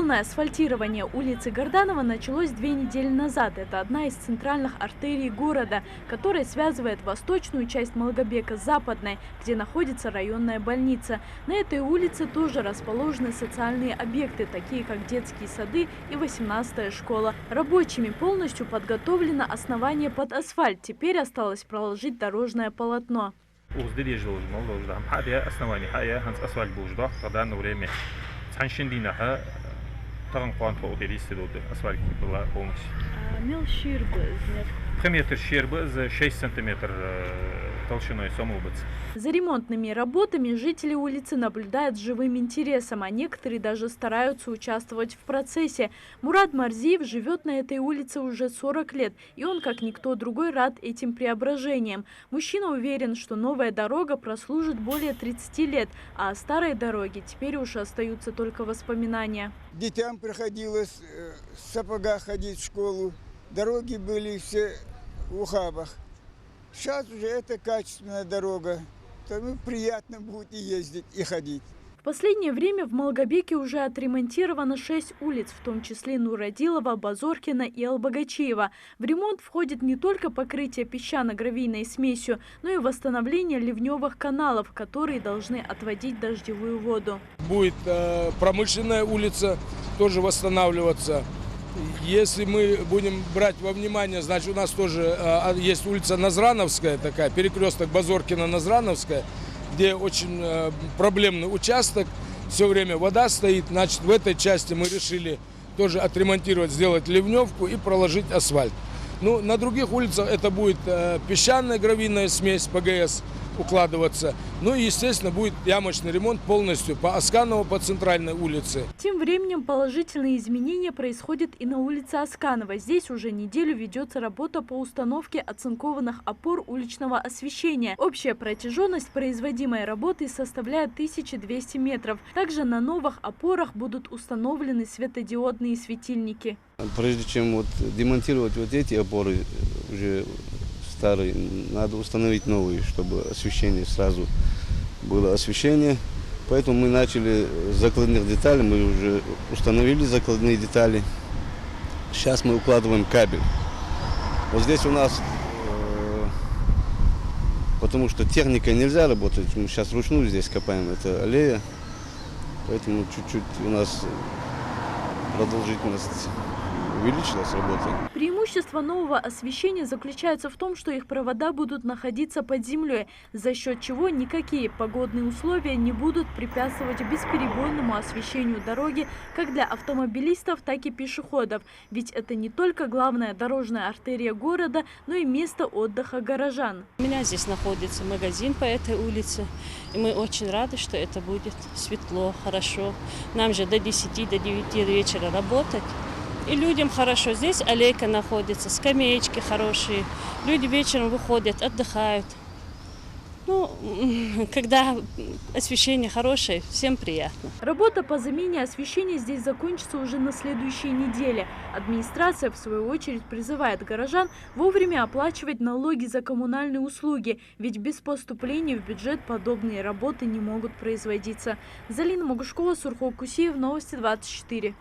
Полное асфальтирование улицы Горданова началось 2 недели назад. Это одна из центральных артерий города, которая связывает восточную часть Малгобека с западной, где находится районная больница. На этой улице тоже расположены социальные объекты, такие как детские сады и 18-я школа. Рабочими полностью подготовлено основание под асфальт. Теперь осталось проложить дорожное полотно. за 6 сантиметров толщиной самоубыц. За ремонтными работами жители улицы наблюдают с живым интересом, а некоторые даже стараются участвовать в процессе. Мурат Марзиев живет на этой улице уже 40 лет, и он, как никто другой, рад этим преображениям. Мужчина уверен, что новая дорога прослужит более 30 лет, а о старой дороге теперь уж остаются только воспоминания. Детям приходилось в сапогах ходить в школу, дороги были все в ухабах. Сейчас уже это качественная дорога, то приятно будет и ездить, и ходить. В последнее время в Малгобеке уже отремонтировано 6 улиц, в том числе Нуродилова, Базоркина и Албогачиева. В ремонт входит не только покрытие песчано-гравийной смесью, но и восстановление ливневых каналов, которые должны отводить дождевую воду. Будет промышленная улица тоже восстанавливаться. Если мы будем брать во внимание, значит, у нас тоже есть улица Назрановская, такая, перекресток Базоркина-Назрановская, где очень проблемный участок, все время вода стоит. Значит, в этой части мы решили тоже отремонтировать, сделать ливневку и проложить асфальт. Ну, на других улицах это будет песчаная гравийная смесь, ПГС, укладываться. Ну и, естественно, будет ямочный ремонт полностью по Асканову, по центральной улице. Тем временем положительные изменения происходят и на улице Асканова. Здесь уже неделю ведется работа по установке оцинкованных опор уличного освещения. Общая протяженность производимой работы составляет 1200 метров. Также на новых опорах будут установлены светодиодные светильники. Прежде чем демонтировать эти опоры, уже старые, надо установить новые, чтобы освещение сразу было освещение. Поэтому мы начали с закладных деталей, мы уже установили закладные детали. Сейчас мы укладываем кабель. Вот здесь у нас, потому что техникой нельзя работать, мы сейчас вручную здесь копаем, это аллея, поэтому чуть-чуть у нас продолжительность увеличилась работа. Преимущество нового освещения заключается в том, что их провода будут находиться под землей, за счет чего никакие погодные условия не будут препятствовать бесперебойному освещению дороги как для автомобилистов, так и пешеходов. Ведь это не только главная дорожная артерия города, но и место отдыха горожан. У меня здесь находится магазин по этой улице, и мы очень рады, что это будет светло, хорошо. Нам же до 10, до 9 вечера работать. И людям хорошо. Здесь аллейка находится, скамеечки хорошие. Люди вечером выходят, отдыхают. Ну, когда освещение хорошее, всем приятно. Работа по замене освещения здесь закончится уже на следующей неделе. Администрация, в свою очередь, призывает горожан вовремя оплачивать налоги за коммунальные услуги, ведь без поступления в бюджет подобные работы не могут производиться. Залина Могушкова, Сурхо Кусиев, Новости 24.